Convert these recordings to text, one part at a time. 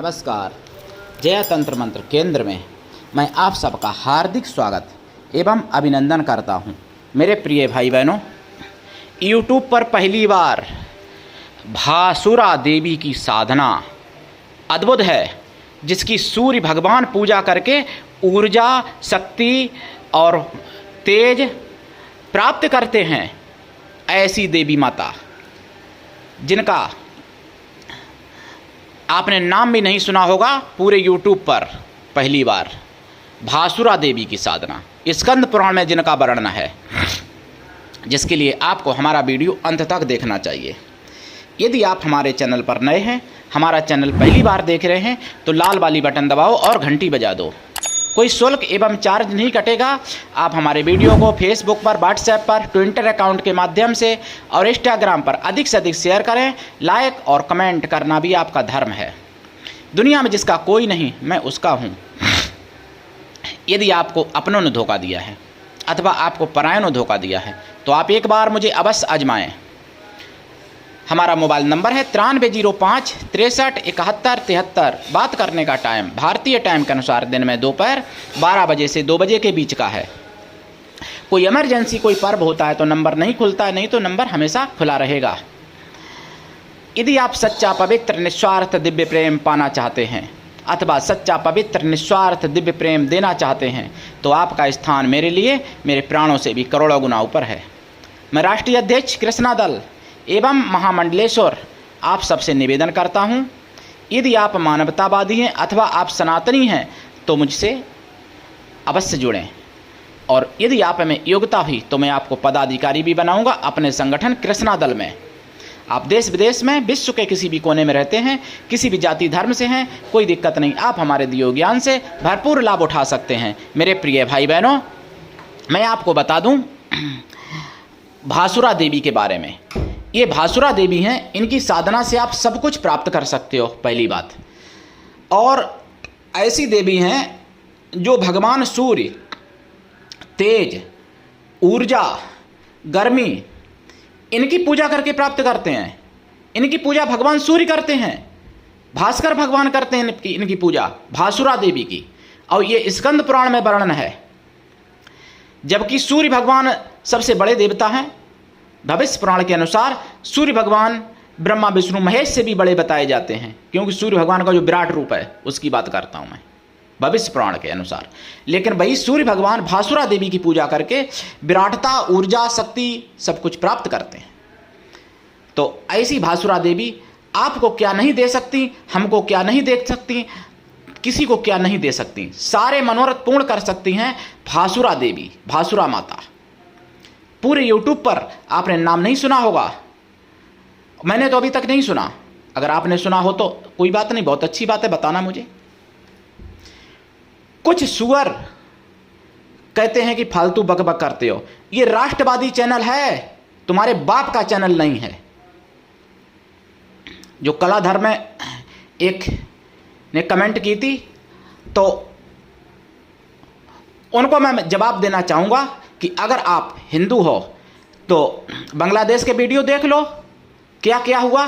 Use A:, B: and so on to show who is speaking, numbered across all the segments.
A: नमस्कार। जया तंत्र मंत्र केंद्र में मैं आप सबका हार्दिक स्वागत एवं अभिनंदन करता हूं। मेरे प्रिय भाई बहनों, यूट्यूब पर पहली बार भासुरा देवी की साधना अद्भुत है, जिसकी सूर्य भगवान पूजा करके ऊर्जा, शक्ति और तेज प्राप्त करते हैं। ऐसी देवी माता जिनका आपने नाम भी नहीं सुना होगा, पूरे यूट्यूब पर पहली बार भासुरा देवी की साधना स्कंद पुराण में जिनका वर्णन है, जिसके लिए आपको हमारा वीडियो अंत तक देखना चाहिए। यदि आप हमारे चैनल पर नए हैं, हमारा चैनल पहली बार देख रहे हैं, तो लाल वाली बटन दबाओ और घंटी बजा दो। कोई शुल्क एवं चार्ज नहीं कटेगा। आप हमारे वीडियो को फेसबुक पर, व्हाट्सएप पर, ट्विटर अकाउंट के माध्यम से और इंस्टाग्राम पर अधिक से अधिक शेयर करें। लाइक और कमेंट करना भी आपका धर्म है। दुनिया में जिसका कोई नहीं, मैं उसका हूँ। यदि आपको अपनों ने धोखा दिया है अथवा आपको परायों ने धोखा दिया है, तो आप एक बार मुझे अवश्य आजमाएं। हमारा मोबाइल नंबर है 9305 63 71 73। बात करने का टाइम भारतीय टाइम के अनुसार दिन में दोपहर 12 बजे से 2 बजे के बीच का है। कोई इमरजेंसी, कोई पर्व होता है तो नंबर नहीं खुलता है, नहीं तो नंबर हमेशा खुला रहेगा। यदि आप सच्चा, पवित्र, निस्वार्थ दिव्य प्रेम पाना चाहते हैं अथवा सच्चा, पवित्र, निस्वार्थ दिव्य प्रेम देना चाहते हैं, तो आपका स्थान मेरे लिए मेरे प्राणों से भी करोड़ों गुना ऊपर है। मैं राष्ट्रीय अध्यक्ष कृष्णा दल एवं महामंडलेश्वर आप सबसे निवेदन करता हूं, यदि आप मानवतावादी हैं अथवा आप सनातनी हैं तो मुझसे अवश्य जुड़ें, और यदि आप में योग्यता हुई तो मैं आपको पदाधिकारी भी बनाऊंगा अपने संगठन कृष्णा दल में। आप देश विदेश में, विश्व के किसी भी कोने में रहते हैं, किसी भी जाति धर्म से हैं, कोई दिक्कत नहीं, आप हमारे दिए ज्ञान से भरपूर लाभ उठा सकते हैं। मेरे प्रिय भाई बहनों, मैं आपको बता दूं भासुरा देवी के बारे में। ये भासुरा देवी हैं, इनकी साधना से आप सब कुछ प्राप्त कर सकते हो, पहली बात। और ऐसी देवी हैं जो भगवान सूर्य, तेज, ऊर्जा, गर्मी, इनकी पूजा करके प्राप्त करते हैं। इनकी पूजा भगवान सूर्य करते हैं, भास्कर भगवान करते हैं इनकी पूजा भासुरा देवी की। और ये स्कंद पुराण में वर्णन है। जबकि सूर्य भगवान सबसे बड़े देवता हैं। भविष्य पुराण के अनुसार सूर्य भगवान ब्रह्मा, विष्णु, महेश से भी बड़े बताए जाते हैं, क्योंकि सूर्य भगवान का जो विराट रूप है उसकी बात करता हूं मैं भविष्य पुराण के अनुसार। लेकिन वही सूर्य भगवान भासुरा देवी की पूजा करके विराटता, ऊर्जा, शक्ति सब कुछ प्राप्त करते हैं। तो ऐसी भासुरा देवी आपको क्या नहीं दे सकती, हमको क्या नहीं दे सकती, किसी को क्या नहीं दे सकती, सारे मनोरथ पूर्ण कर सकती हैं भासुरा देवी, भासुरा माता। पूरे यूट्यूब पर आपने नाम नहीं सुना होगा, मैंने तो अभी तक नहीं सुना। अगर आपने सुना हो तो कोई बात नहीं, बहुत अच्छी बात है, बताना मुझे। कुछ सुअर कहते हैं कि फालतू बकबक करते हो। ये राष्ट्रवादी चैनल है, तुम्हारे बाप का चैनल नहीं है। जो कलाधर में एक ने कमेंट की थी, तो उनको मैं जवाब देना चाहूँगा कि अगर आप हिंदू हो तो बांग्लादेश के वीडियो देख लो क्या क्या हुआ।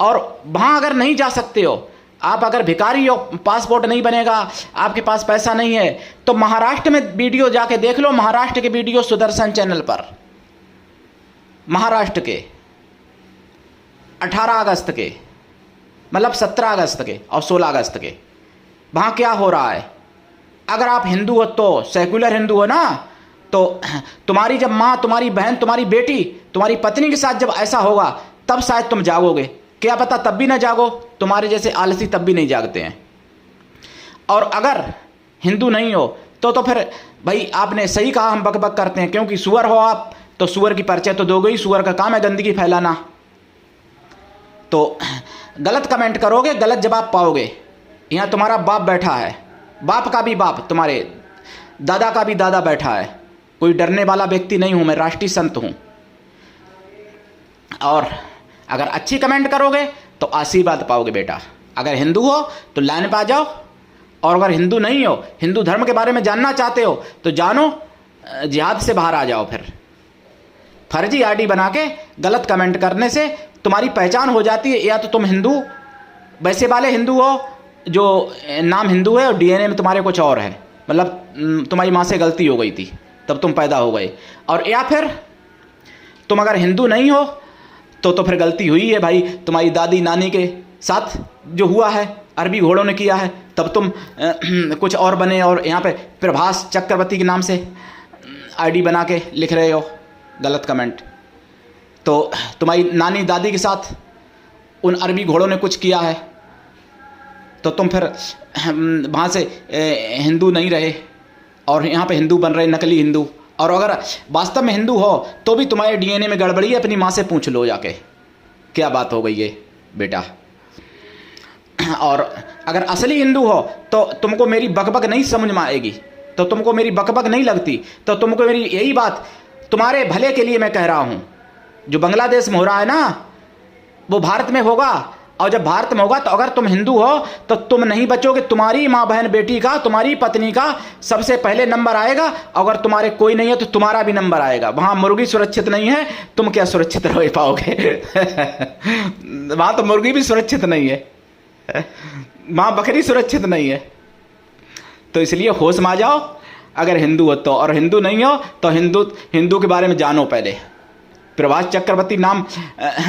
A: और वहाँ अगर नहीं जा सकते हो, आप अगर भिखारी हो, पासपोर्ट नहीं बनेगा, आपके पास पैसा नहीं है, तो महाराष्ट्र में वीडियो जाके देख लो। महाराष्ट्र के वीडियो सुदर्शन चैनल पर, महाराष्ट्र के 18 अगस्त के, मतलब 17 अगस्त के और 16 अगस्त के, वहाँ क्या हो रहा है। अगर आप हिंदू हो तो सेकुलर हिंदू हो ना, तो तुम्हारी जब माँ, तुम्हारी बहन, तुम्हारी बेटी, तुम्हारी पत्नी के साथ जब ऐसा होगा तब शायद तुम जागोगे। क्या पता तब भी ना जागो, तुम्हारे जैसे आलसी तब भी नहीं जागते हैं। और अगर हिंदू नहीं हो तो फिर भाई आपने सही कहा, हम बकबक करते हैं, क्योंकि सुअर हो आप तो सुअर की परिचय तो दोगे ही। सुअर का काम है गंदगी फैलाना। तो गलत कमेंट करोगे, गलत जवाब पाओगे। यहाँ तुम्हारा बाप बैठा है, बाप का भी बाप, तुम्हारे दादा का भी दादा बैठा है। कोई डरने वाला व्यक्ति नहीं हूं मैं, राष्ट्रीय संत हूं। और अगर अच्छी कमेंट करोगे तो आशीर्वाद पाओगे बेटा। अगर हिंदू हो तो लाइन पे आ जाओ, और अगर हिंदू नहीं हो, हिंदू धर्म के बारे में जानना चाहते हो तो जानो, जिहाद से बाहर आ जाओ। फिर फर्जी आईडी बना के गलत कमेंट करने से तुम्हारी पहचान हो जाती है। या तो तुम हिंदू, वैसे वाले हिंदू हो जो नाम हिंदू है और डीएनए में तुम्हारे कुछ और है, मतलब तुम्हारी माँ से गलती हो गई थी तब तुम पैदा हो गए, और या फिर तुम अगर हिंदू नहीं हो तो फिर गलती हुई है भाई, तुम्हारी दादी नानी के साथ जो हुआ है अरबी घोड़ों ने किया है, तब तुम कुछ और बने और यहाँ पे प्रभास चक्रवर्ती के नाम से आईडी बना के लिख रहे हो गलत कमेंट। तो तुम्हारी नानी दादी के साथ उन अरबी घोड़ों ने कुछ किया है तो तुम फिर वहाँ से हिंदू नहीं रहे और यहाँ पे हिंदू बन रहे, नकली हिंदू। और अगर वास्तव में हिंदू हो तो भी तुम्हारे डीएनए में गड़बड़ी है, अपनी माँ से पूछ लो जाके क्या बात हो गई है बेटा। और अगर असली हिंदू हो तो तुमको मेरी बकबक नहीं समझ में आएगी, तो तुमको मेरी बकबक नहीं लगती, तो तुमको मेरी यही बात तुम्हारे भले के लिए मैं कह रहा हूँ। जो बांग्लादेश में हो रहा है ना वो भारत में होगा, और जब भारत में होगा तो अगर तुम हिंदू हो तो तुम नहीं बचोगे, तुम्हारी माँ बहन बेटी का, तुम्हारी पत्नी का सबसे पहले नंबर आएगा। अगर तुम्हारे कोई नहीं है तो तुम्हारा भी नंबर आएगा। वहाँ मुर्गी सुरक्षित नहीं है, तुम क्या सुरक्षित रह पाओगे? वहाँ तो मुर्गी भी सुरक्षित नहीं है, वहाँ बकरी सुरक्षित नहीं है। तो इसलिए होश में आ जाओ अगर हिंदू हो तो, और हिंदू नहीं हो तो हिंदू के बारे में जानो पहले। प्रभास चक्रवर्ती नाम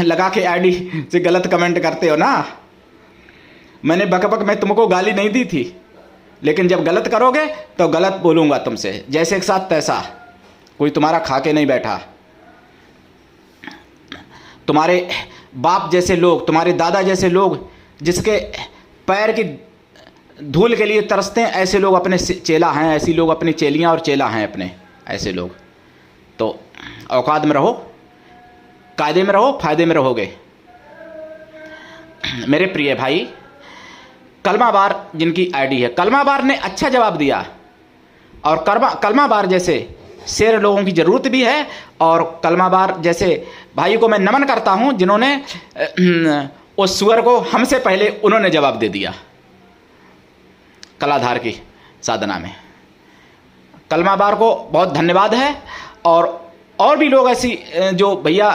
A: लगा के आईडी से गलत कमेंट करते हो ना। मैंने बकबक में तुमको गाली नहीं दी थी, लेकिन जब गलत करोगे तो गलत बोलूँगा तुमसे, जैसे एक साथ तैसा। कोई तुम्हारा खा के नहीं बैठा। तुम्हारे बाप जैसे लोग, तुम्हारे दादा जैसे लोग जिसके पैर की धूल के लिए तरसते हैं, ऐसे लोग अपने चेला हैं, ऐसी लोग अपनी चेलियाँ और चेला हैं अपने, ऐसे लोग। तो औकात में रहो, कायदे में रहो, फायदे में रहोगे। मेरे प्रिय भाई, कलमा बार जिनकी आईडी है, कलमा बार ने अच्छा जवाब दिया, और कलमा बार जैसे शेर लोगों की ज़रूरत भी है। और कलमा बार जैसे भाई को मैं नमन करता हूं जिन्होंने उस सुअर को हमसे पहले उन्होंने जवाब दे दिया कलाधार की साधना में। कलमा बार को बहुत धन्यवाद है। और भी लोग ऐसी जो भैया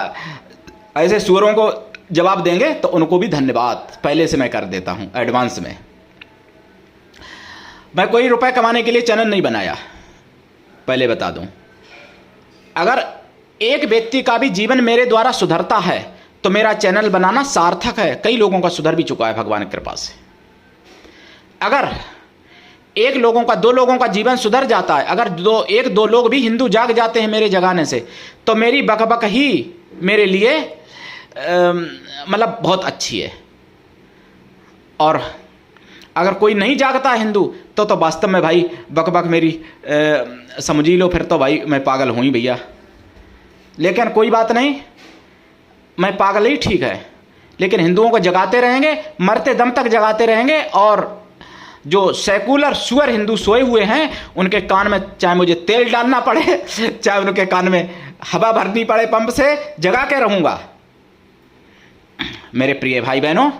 A: ऐसे सुअरों को जवाब देंगे तो उनको भी धन्यवाद पहले से मैं कर देता हूं एडवांस में। मैं कोई रुपए कमाने के लिए चैनल नहीं बनाया, पहले बता दूं। अगर एक व्यक्ति का भी जीवन मेरे द्वारा सुधरता है तो मेरा चैनल बनाना सार्थक है। कई लोगों का सुधर भी चुका है भगवान की कृपा से। अगर एक लोगों का, दो लोगों का जीवन सुधर जाता है, अगर एक दो लोग भी हिंदू जाग जाते हैं मेरे जगाने से, तो मेरी बकबक ही मेरे लिए मतलब बहुत अच्छी है। और अगर कोई नहीं जागता है हिंदू तो वास्तव में भाई बकबक मेरी समझ ही लो, फिर तो भाई मैं पागल हूँ ही भैया। लेकिन कोई बात नहीं, मैं पागल ही ठीक है, लेकिन हिंदुओं को जगाते रहेंगे, मरते दम तक जगाते रहेंगे। और जो सेकुलर सुअर हिंदू सोए हुए हैं उनके कान में चाहे मुझे तेल डालना पड़े, चाहे उनके कान में हवा भरनी पड़े पंप से, जगा के रहूंगा। मेरे प्रिय भाई बहनों,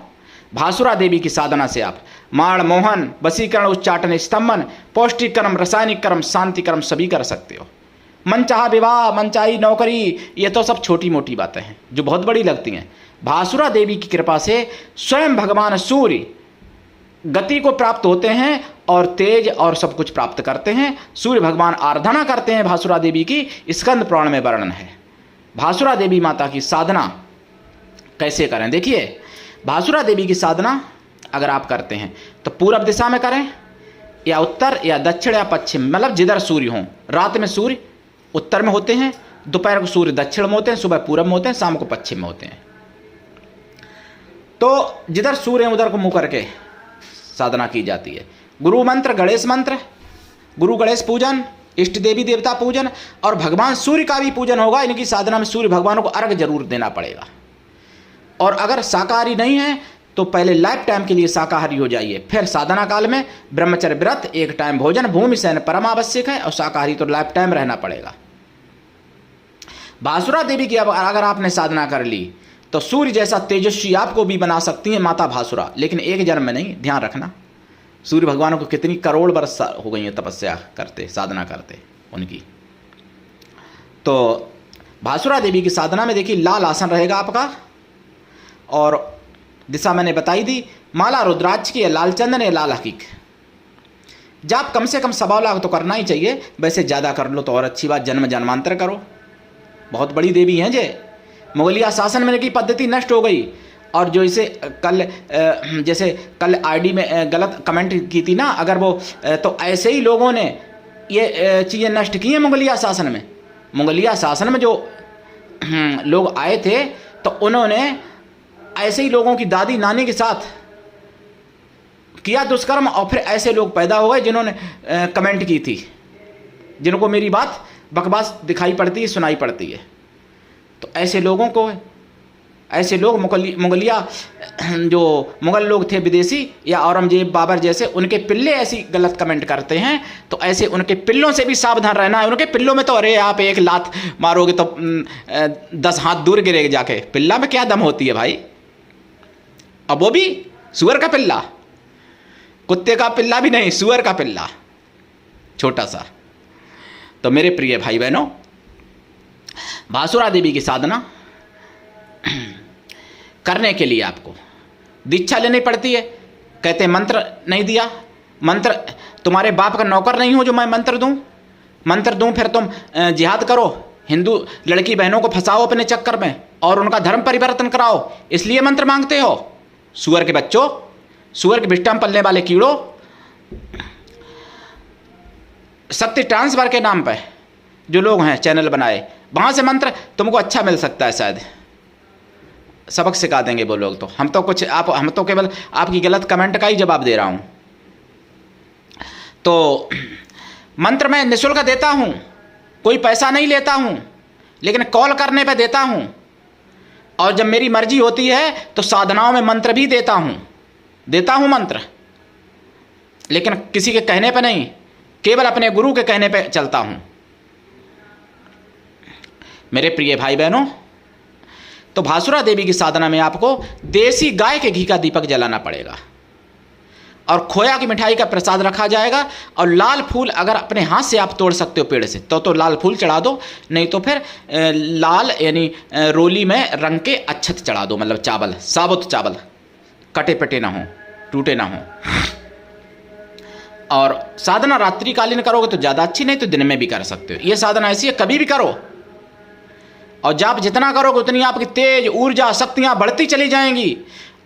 A: भासुरा देवी की साधना से आप माण मोहन, वशीकरण, उच्चाटन, स्तंभन, पौष्टिक कर्म, रासायनिक कर्म, शांति कर्म सभी कर सकते हो। मनचाहा विवाह, मनचाही नौकरी, ये तो सब छोटी मोटी बातें हैं जो बहुत बड़ी लगती हैं। भासुरा देवी की कृपा से स्वयं भगवान सूर्य गति को प्राप्त होते हैं और तेज और सब कुछ प्राप्त करते हैं। सूर्य भगवान आराधना करते हैं भासुरा देवी की, स्कंद पुराण में वर्णन है। भासुरा देवी माता की साधना कैसे करें? देखिए, भासुरा देवी की साधना अगर आप करते हैं तो पूर्व दिशा में करें, या उत्तर या दक्षिण या पश्चिम, मतलब जिधर सूर्य हों। रात में सूर्य उत्तर में होते हैं, दोपहर को सूर्य दक्षिण में होते हैं, सुबह पूर्व में होते हैं, शाम को पश्चिम में होते हैं। तो जिधर सूर्य है उधर को मुंह करके साधना की जाती है। गुरु मंत्र, गणेश मंत्र, गुरु गणेश पूजन, इष्ट देवी देवता पूजन और भगवान सूर्य का भी पूजन होगा। इनकी साधना में सूर्य भगवान को अर्घ जरूर देना पड़ेगा। और अगर शाकाहारी नहीं है तो पहले लाइफ टाइम के लिए शाकाहारी हो जाइए, फिर साधना काल में ब्रह्मचर्य व्रत, एक टाइम भोजन, भूमि शयन परम आवश्यक है, और शाकाहारी तो लाइफ टाइम रहना पड़ेगा। भासुरा देवी की अगर आपने साधना कर ली तो सूर्य जैसा तेजस्वी आपको भी बना सकती है माता भासुरा, लेकिन एक जन्म में नहीं। ध्यान रखना, सूर्य भगवान को कितनी करोड़ वर्ष हो गई है तपस्या करते, साधना करते उनकी। तो भासुरा देवी की साधना में देखिए लाल आसन रहेगा आपका, और दिशा मैंने बताई दी, माला रुद्राक्ष की या लाल चंदन या लाल हकीक। जाप कम से कम 1.25 लाख तो करना ही चाहिए, वैसे ज़्यादा कर लो तो और अच्छी बात, जन्म जन्मांतर करो। बहुत बड़ी देवी हैं जे। मुगलिया शासन में की पद्धति नष्ट हो गई, और जो इसे कल जैसे कल आईडी में गलत कमेंट की थी ना, अगर वो तो ऐसे ही लोगों ने ये चीज़ें नष्ट की हैं मुगलिया शासन में। मुगलिया शासन में जो लोग आए थे तो उन्होंने ऐसे ही लोगों की दादी नानी के साथ किया दुष्कर्म, और फिर ऐसे लोग पैदा हो गए जिन्होंने कमेंट की थी, जिनको मेरी बात बकवास दिखाई पड़ती है, सुनाई पड़ती है। तो ऐसे लोगों को, ऐसे लोग मुगलिया जो मुगल लोग थे विदेशी या औरंगजेब बाबर जैसे, उनके पिल्ले ऐसी गलत कमेंट करते हैं, तो ऐसे उनके पिल्लों से भी सावधान रहना है। उनके पिल्लों में तो अरे आप एक लात मारोगे तो 10 हाथ दूर गिरेगा जाके। पिल्ला में क्या दम होती है भाई, अब वो भी सुअर का पिल्ला, कुत्ते का पिल्ला भी नहीं, सुअर का पिल्ला छोटा सा। तो मेरे प्रिय भाई बहनों, भासुरा देवी की साधना करने के लिए आपको दीक्षा लेनी पड़ती है। कहते हैं मंत्र नहीं दिया, मंत्र तुम्हारे बाप का नौकर नहीं हो जो मैं मंत्र दूं, मंत्र दूं फिर तुम जिहाद करो, हिंदू लड़की बहनों को फंसाओ अपने चक्कर में और उनका धर्म परिवर्तन कराओ, इसलिए मंत्र मांगते हो। सुअर के बच्चों, सुअर के बिष्टा में पलने वाले कीड़ों, शक्ति ट्रांसफर के नाम पर जो लोग हैं चैनल बनाए, वहाँ से मंत्र तुमको अच्छा मिल सकता है, शायद सबक सिखा देंगे वो लोग। तो हम तो केवल आपकी गलत कमेंट का ही जवाब दे रहा हूँ। तो मंत्र मैं निःशुल्क देता हूँ, कोई पैसा नहीं लेता हूँ, लेकिन कॉल करने पे देता हूँ, और जब मेरी मर्जी होती है तो साधनाओं में मंत्र भी देता हूँ मंत्र, लेकिन किसी के कहने पे नहीं, केवल अपने गुरु के कहने पे चलता हूँ। मेरे प्रिय भाई बहनों, तो भासुरा देवी की साधना में आपको देसी गाय के घी का दीपक जलाना पड़ेगा, और खोया की मिठाई का प्रसाद रखा जाएगा, और लाल फूल अगर अपने हाथ से आप तोड़ सकते हो पेड़ से तो लाल फूल चढ़ा दो, नहीं तो फिर लाल यानी रोली में रंग के अक्षत चढ़ा दो, मतलब चावल, साबुत चावल, कटे पटे ना हो, टूटे ना हो। और साधना रात्रिकालीन करोगे तो ज़्यादा अच्छी, नहीं तो दिन में भी कर सकते हो। ये साधना ऐसी है कभी भी करो, और जाप जितना करोगे उतनी आपकी तेज ऊर्जा शक्तियाँ बढ़ती चली जाएंगी।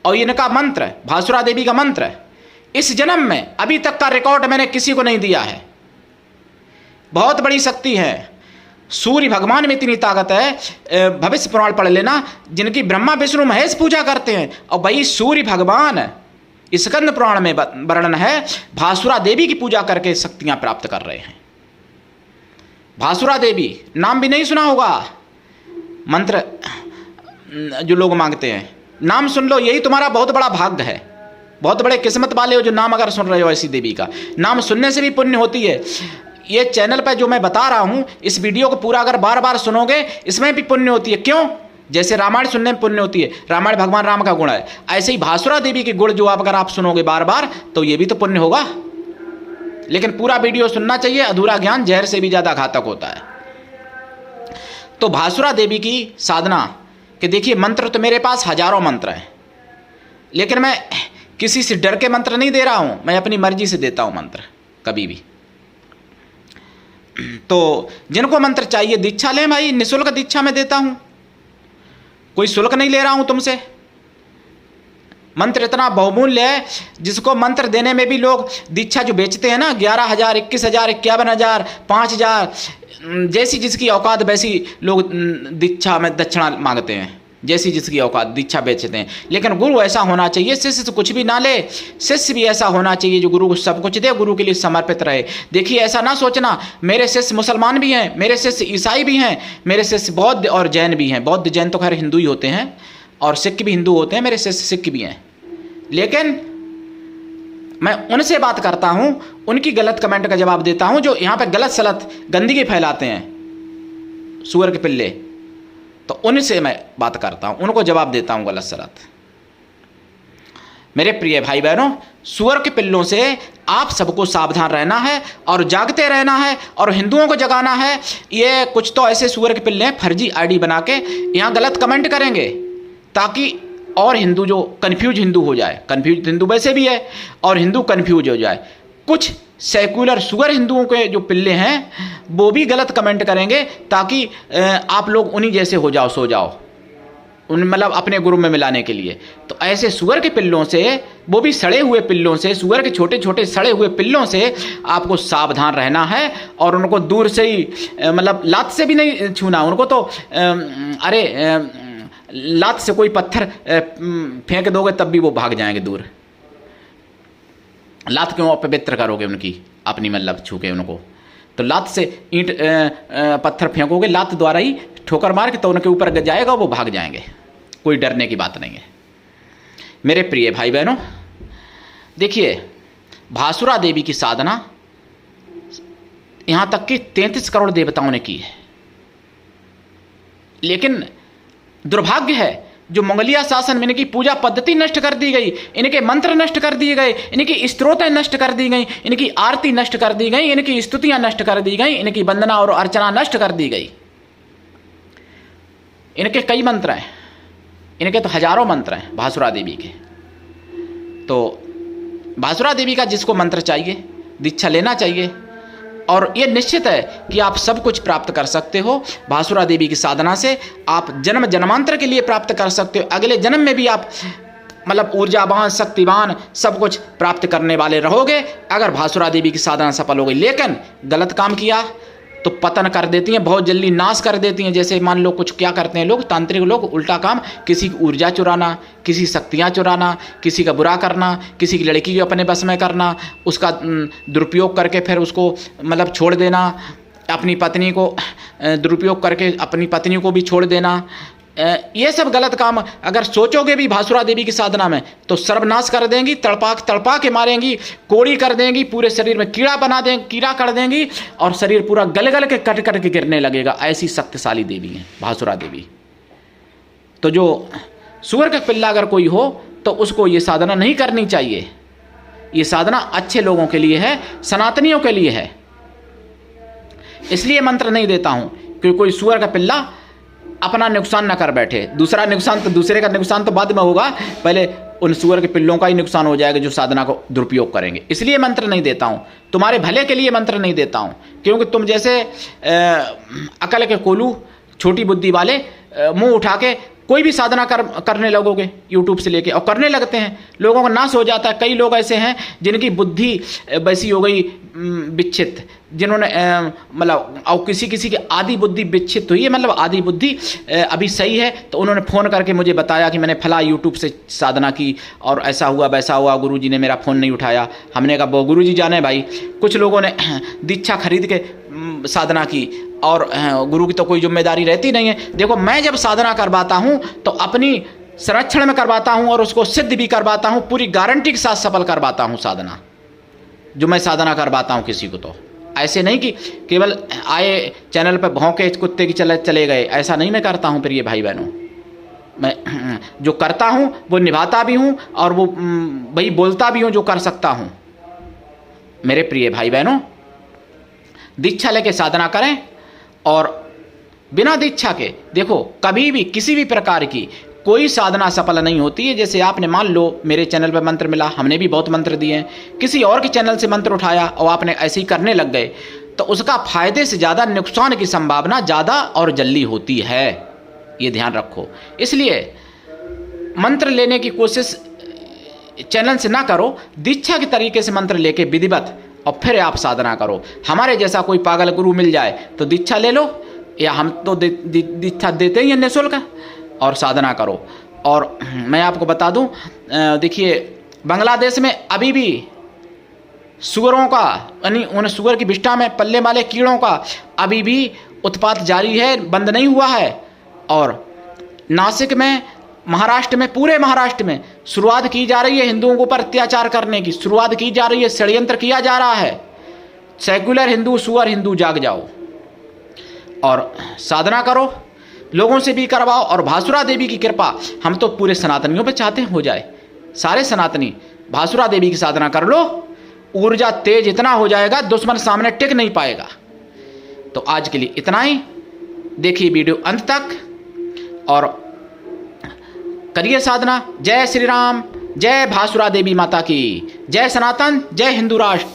A: और इनका मंत्र, भासुरा देवी का मंत्र, इस जन्म में अभी तक का रिकॉर्ड मैंने किसी को नहीं दिया है। बहुत बड़ी शक्ति है, सूर्य भगवान में इतनी ताकत है, भविष्य पुराण पढ़ लेना, जिनकी ब्रह्मा विष्णु महेश पूजा करते हैं, और वही सूर्य भगवान स्कंद पुराण में वर्णन है, भासुरा देवी की पूजा करके शक्तियां प्राप्त कर रहे हैं। भासुरा देवी नाम भी नहीं सुना होगा, मंत्र जो लोग मांगते हैं, नाम सुन लो, यही तुम्हारा बहुत बड़ा भाग्य है। बहुत बड़े किस्मत वाले हो जो नाम अगर सुन रहे हो ऐसी देवी का। नाम सुनने से भी पुण्य होती है। ये चैनल पर जो मैं बता रहा हूँ, इस वीडियो को पूरा अगर बार बार सुनोगे इसमें भी पुण्य होती है। क्यों? जैसे रामायण सुनने में पुण्य होती है, रामायण भगवान राम का गुण है, ऐसे ही भासुरा देवी के गुण जो अगर आप सुनोगे बार बार तो ये भी तो पुण्य होगा। लेकिन पूरा वीडियो सुनना चाहिए, अधूरा ज्ञान जहर से भी ज़्यादा घातक होता है। तो भासुरा देवी की साधना कि देखिए, मंत्र तो मेरे पास हजारों मंत्र हैं, लेकिन मैं किसी से डर के मंत्र नहीं दे रहा हूँ, मैं अपनी मर्जी से देता हूँ मंत्र कभी भी। तो जिनको मंत्र चाहिए दीक्षा लें भाई, निःशुल्क दीक्षा मैं देता हूँ, कोई शुल्क नहीं ले रहा हूँ तुमसे। मंत्र इतना बहुमूल्य है, जिसको मंत्र देने में भी लोग दीक्षा जो बेचते हैं ना, 11,000, 21,000, 51,000, 5,000, जैसी जिसकी औकात वैसी लोग दीक्षा में दक्षिणा मांगते हैं, जैसी जिसकी औकात दीक्षा बेचते हैं। लेकिन गुरु ऐसा होना चाहिए, शिष्य से कुछ भी ना ले, शिष्य भी ऐसा होना चाहिए जो गुरु को सब कुछ दे, गुरु के लिए समर्पित रहे। देखिए, ऐसा ना सोचना मेरे शिष्य मुसलमान भी हैं, मेरे शिष्य ईसाई भी हैं, मेरे शिष्य बौद्ध और जैन भी हैं। बौद्ध जैन तो खैर हिंदू ही होते हैं, और सिख भी हिंदू होते हैं, मेरे शिष्य सिख भी हैं। लेकिन मैं उनसे बात करता हूँ, उनकी गलत कमेंट का जवाब देता हूँ जो यहाँ पर गलत सलत गंदगी फैलाते हैं, सुअर के पिल्ले। तो उनसे मैं बात करता हूँ, उनको जवाब देता हूँ गलत सलत। मेरे प्रिय भाई बहनों, सुअर के पिल्लों से आप सबको सावधान रहना है और जागते रहना है, और हिंदुओं को जगाना है। ये कुछ तो ऐसे सुअर के पिल्ले फर्जी आईडी बना के यहाँ गलत कमेंट करेंगे, ताकि और हिंदू जो कन्फ्यूज हिंदू हो जाए, कन्फ्यूज हिंदू वैसे भी है, और हिंदू कन्फ्यूज हो जाए। कुछ सेकुलर शुगर हिंदुओं के जो पिल्ले हैं वो भी गलत कमेंट करेंगे ताकि आप लोग उन्हीं जैसे हो जाओ, सो जाओ, उन मतलब अपने ग्रुप में मिलाने के लिए। तो ऐसे शुगर के पिल्लों से, वो भी सड़े हुए पिल्लों से, शुगर के छोटे छोटे सड़े हुए पिल्लों से आपको सावधान रहना है। और उनको दूर से ही मतलब लात से भी नहीं छूना उनको, तो अरे लात से कोई पत्थर फेंक दोगे तब भी वो भाग जाएंगे दूर। लात क्यों अपवित्र करोगे उनकी अपनी, मतलब छू के उनको? तो लात से ईंट पत्थर फेंकोगे लात द्वारा ही ठोकर मार के, तो उनके ऊपर जाएगा, वो भाग जाएंगे। कोई डरने की बात नहीं है मेरे प्रिय भाई बहनों। देखिए, भासुरा देवी की साधना यहां तक कि 33 करोड़ देवताओं ने की है, लेकिन दुर्भाग्य है जो मंगलिया शासन में इनकी पूजा पद्धति नष्ट कर दी गई, इनके मंत्र नष्ट कर दिए गए, इनकी स्तोत्रें नष्ट कर दी गई, इनकी आरती नष्ट कर दी गई, इनकी स्तुतियां नष्ट कर दी गई, इनकी वंदना और अर्चना नष्ट कर दी गई। इनके कई मंत्र हैं, इनके तो हजारों मंत्र हैं भासुरा देवी के। तो भासुरा देवी का जिसको मंत्र चाहिए, दीक्षा लेना चाहिए, और ये निश्चित है कि आप सब कुछ प्राप्त कर सकते हो भासुरा देवी की साधना से। आप जन्म जन्मांतर के लिए प्राप्त कर सकते हो, अगले जन्म में भी आप मतलब ऊर्जावान, शक्तिवान, सब कुछ प्राप्त करने वाले रहोगे अगर भासुरा देवी की साधना सफल हो गई। लेकिन गलत काम किया तो पतन कर देती हैं, बहुत जल्दी नाश कर देती हैं। जैसे मान लो कुछ क्या करते हैं लोग, तांत्रिक लोग, उल्टा काम, किसी की ऊर्जा चुराना, किसी शक्तियाँ चुराना, किसी का बुरा करना, किसी की लड़की को अपने बस में करना, उसका दुरुपयोग करके फिर उसको मतलब छोड़ देना, अपनी पत्नी को दुरुपयोग करके अपनी पत्नी को भी छोड़ देना। ये सब गलत काम अगर सोचोगे भी भासुरा देवी की साधना में तो सर्वनाश कर देंगी, तड़पा के मारेंगी, कोड़ी कर देंगी, पूरे शरीर में कीड़ा बना देंगी, कीड़ा कर देंगी, और शरीर पूरा गल गल के कट कट के गिरने लगेगा। ऐसी शक्तिशाली देवी है भासुरा देवी। तो जो सुअर का पिल्ला अगर कोई हो तो उसको ये साधना नहीं करनी चाहिए। ये साधना अच्छे लोगों के लिए है, सनातनियों के लिए है। इसलिए मंत्र नहीं देता हूं कि कोई सुअर का पिल्ला अपना नुकसान ना कर बैठे। दूसरा नुकसान तो, दूसरे का नुकसान तो बाद में होगा, पहले उन सुअर के पिल्लों का ही नुकसान हो जाएगा जो साधना को दुरुपयोग करेंगे। इसलिए मंत्र नहीं देता हूं, तुम्हारे भले के लिए मंत्र नहीं देता हूं, क्योंकि तुम जैसे अकल के कोलू, छोटी बुद्धि वाले मुंह उठा के कोई भी साधना करने लगोगे यूट्यूब से लेके, और करने लगते हैं, लोगों का नाश हो जाता है। कई लोग ऐसे हैं जिनकी बुद्धि वैसी हो गई विच्छित, जिन्होंने मतलब, और किसी की आधी बुद्धि विच्छित हुई है, मतलब आधी बुद्धि अभी सही है, तो उन्होंने फ़ोन करके मुझे बताया कि मैंने फला यूट्यूब से साधना की और ऐसा हुआ वैसा हुआ, गुरुजी ने मेरा फ़ोन नहीं उठाया। हमने कहा वो गुरुजी जाने भाई, कुछ लोगों ने दीक्षा खरीद के साधना की और गुरु की तो कोई जिम्मेदारी रहती नहीं है। देखो, मैं जब साधना करवाता हूँ तो अपनी संरक्षण में करवाता हूँ और उसको सिद्ध भी करवाता हूँ, पूरी गारंटी के साथ सफल करवाता हूँ साधना, जो मैं साधना करवाता हूँ किसी को। तो ऐसे नहीं कि केवल आए चैनल पर भौंके कुत्ते की चले गए, ऐसा नहीं मैं करता हूँ। फिर ये भाई बहनों, मैं जो करता हूँ वो निभाता भी हूँ और वो वही बोलता भी हूँ जो कर सकता हूँ। मेरे प्रिय भाई बहनों, दीक्षा लेके साधना करें, और बिना दीक्षा के देखो कभी भी किसी भी प्रकार की कोई साधना सफल नहीं होती है। जैसे आपने मान लो मेरे चैनल पर मंत्र मिला, हमने भी बहुत मंत्र दिए हैं, किसी और के चैनल से मंत्र उठाया और आपने ऐसे ही करने लग गए, तो उसका फायदे से ज़्यादा नुकसान की संभावना ज़्यादा और जल्दी होती है। ये ध्यान रखो। इसलिए मंत्र लेने की कोशिश चैनल से ना करो, दीक्षा के तरीके से मंत्र लेके विधिवत, और फिर आप साधना करो। हमारे जैसा कोई पागल गुरु मिल जाए तो दीक्षा ले लो, या हम तो दीक्षा देते ही हैं निःशुल्क, और साधना करो। और मैं आपको बता दूं, देखिए बांग्लादेश में अभी भी सुअरों का, यानी उन सुअर की विष्ठा में पलने वाले कीड़ों का अभी भी उत्पात जारी है, बंद नहीं हुआ है। और नासिक में, महाराष्ट्र में, पूरे महाराष्ट्र में शुरुआत की जा रही है हिंदुओं के ऊपर अत्याचार करने की, शुरुआत की जा रही है, षड्यंत्र किया जा रहा है। सेकुलर हिंदू, सुअर हिंदू, जाग जाओ और साधना करो, लोगों से भी करवाओ। और भासुरा देवी की कृपा हम तो पूरे सनातनियों पे चाहते हैं हो जाए। सारे सनातनी भासुरा देवी की साधना कर लो, ऊर्जा तेज इतना हो जाएगा दुश्मन सामने टिक नहीं पाएगा। तो आज के लिए इतना ही। देखिए वीडियो अंत तक, और करिए साधना। जय श्री राम, जय भासुरा देवी माता की, जय सनातन, जय हिंदू राष्ट्र।